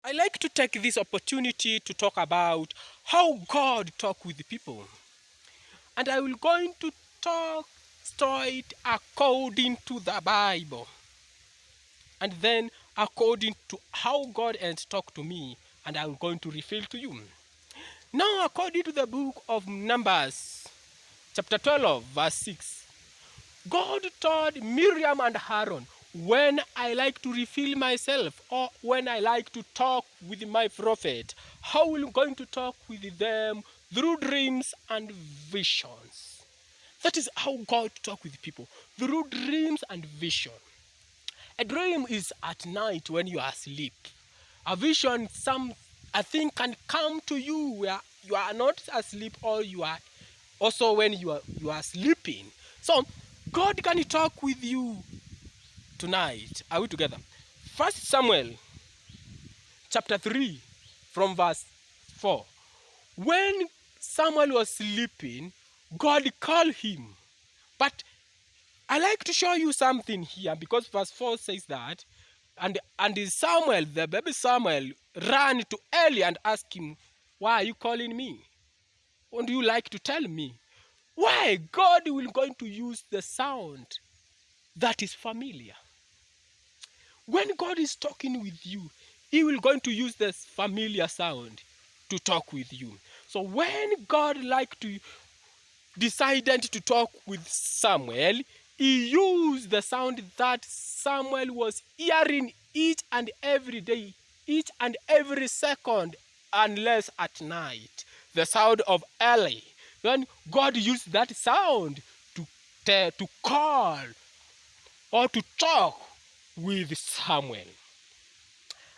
I like to take this opportunity to talk about how God talk with people. And I will going to talk straight according to the Bible. And then according to how God has talked to me, and I'm going to reveal to you. Now, according to the book of Numbers, chapter 12, verse 6, God told Miriam and Aaron, when I like to reveal myself or when I like to talk with my prophet, how I'm going to talk with them through dreams and visions. That is how God talk with people, through dreams and vision. A dream is at night when you are asleep. A vision, I think, can come to you where you are not asleep or you are also when you are sleeping. So God can talk with you tonight. Are we together? First Samuel chapter 3 from verse 4. When Samuel was sleeping, God called him. But I like to show you something here because verse 4 says that, and Samuel, the baby Samuel, ran to Eli and asked him, why are you calling me? What do you like to tell me? Why? God will going to use the sound that is familiar. When God is talking with you, he will going to use this familiar sound to talk with you. So when God decided to talk with Samuel, he used the sound that Samuel was hearing each and every day, each and every second, unless at night. The sound of Eli. Then God used that sound to call or to talk with Samuel.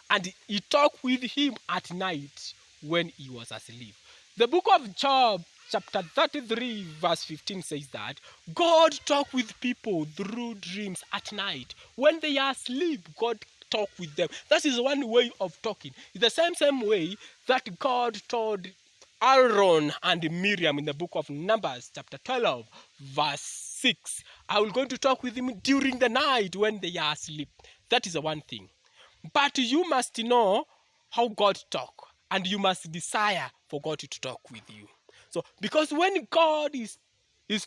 And he talked with him at night when he was asleep. The book of Job, chapter 33, verse 15 says that God talked with people through dreams at night. When they are asleep, God talked with them. That is one way of talking. It's the same way that God told Aaron and Miriam in the book of Numbers, chapter 12, verse 6. I will going to talk with him during the night when they are asleep. That is the one thing. But you must know how God talk, and you must desire for God to talk with you. So, because when God is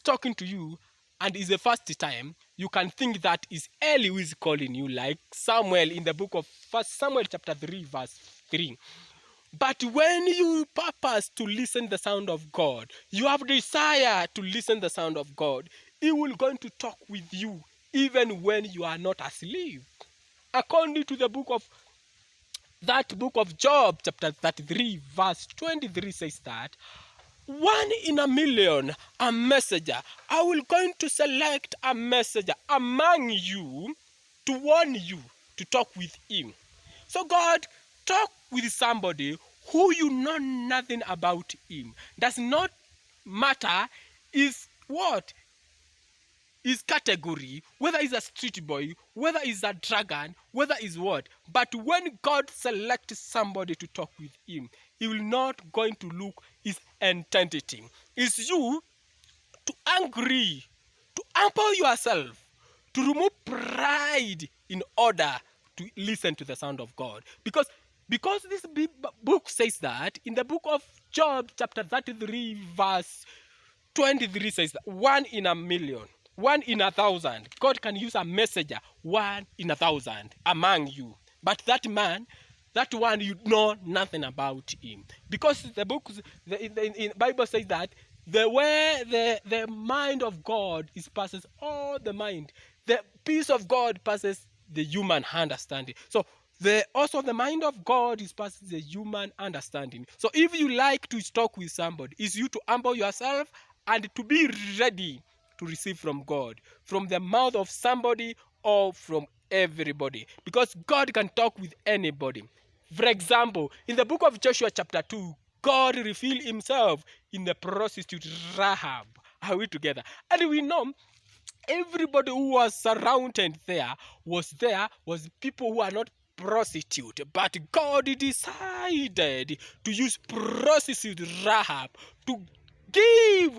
talking to you, and is the first time, you can think that is Eli who is calling you, like Samuel in the book of First Samuel chapter 3, verse 3. But when you purpose to listen the sound of God, you have desire to listen the sound of God, He will going to talk with you even when you are not asleep. According to the book of Job, chapter 33, verse 23 says that, one in a million, a messenger. I will going to select a messenger among you to warn you to talk with him. So God talk with somebody who you know nothing about him. Does not matter is what? His category, whether he's a street boy, whether he's a dragon, whether he's what. But when God selects somebody to talk with him, he will not going to look his identity. It's you to angry, to humble yourself, to remove pride in order to listen to the sound of God. Because this book says that in the book of Job, chapter 33, verse 23 says that one in a million, one in 1,000. God can use a messenger, one in 1,000 among you. But that man, that one, you know nothing about him. Because the Bible says that the way the mind of God is passes all the mind. The peace of God passes the human understanding. So the mind of God is past the human understanding. So if you like to talk with somebody, it's you to humble yourself and to be ready to receive from God, from the mouth of somebody or from everybody, because God can talk with anybody. For example, in the book of Joshua chapter 2, God revealed himself in the prostitute Rahab. Are we together? And we know everybody who was surrounded there was people who are not prostitute, but God decided to use prostitute Rahab to give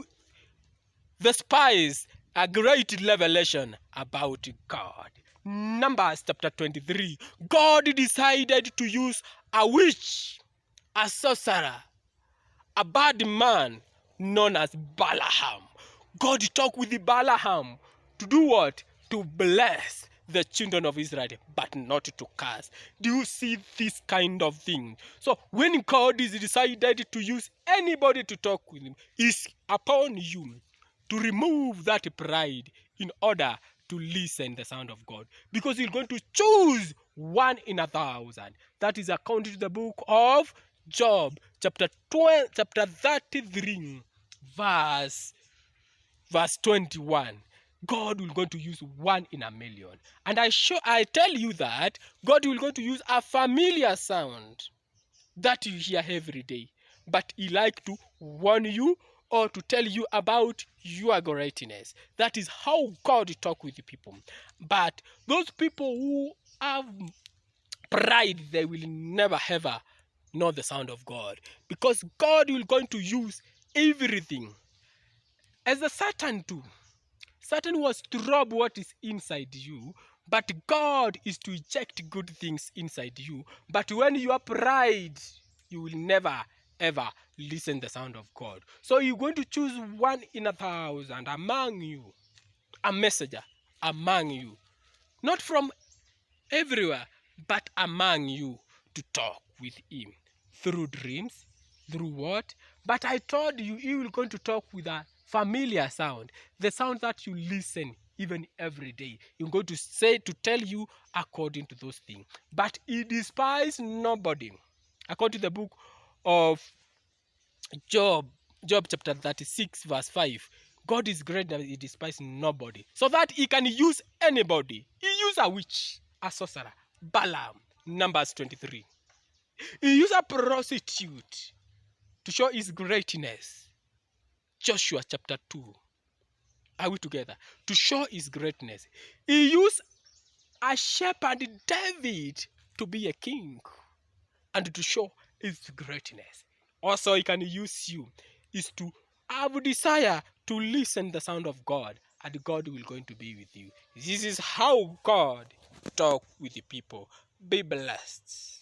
the spies a great revelation about God. Numbers chapter 23. God decided to use a witch, a sorcerer, a bad man known as Balaam. God talked with Balaam to do what? To bless the children of Israel, but not to curse. Do you see this kind of thing? So when God is decided to use anybody to talk with him, it's upon you to remove that pride in order to listen the sound of God, because you're going to choose 1 in 1,000. That is according to the book of Job, chapter 33, verse 21. God will going to use 1 in a million. And I tell you that God will going to use a familiar sound that you hear every day, but he like to warn you or to tell you about your greatness. That is how God talk with the people. But those people who have pride, they will never ever know the sound of God, because God will going to use everything. As the Satan too, Satan was to rob what is inside you, but God is to eject good things inside you. But when you are pride, you will never ever listen the sound of God. So you're going to choose 1 in 1,000 among you, a messenger among you, not from everywhere, but among you, to talk with him through dreams, through what? But I told you, he will going to talk with a familiar sound, the sound that you listen even every day. He's going to say, to tell you according to those things. But he despised nobody. According to the book of Job, Job chapter 36, verse 5. God is great that he despises nobody, so that he can use anybody. He used a witch, a sorcerer, Balaam, Numbers 23. He used a prostitute to show his greatness, Joshua chapter 2. Are we together? To show his greatness. He used a shepherd, David, to be a king and to show his greatness. Also, he can use you is to have a desire to listen the sound of God, and God will going to be with you. This is how God talk with the people. Be blessed.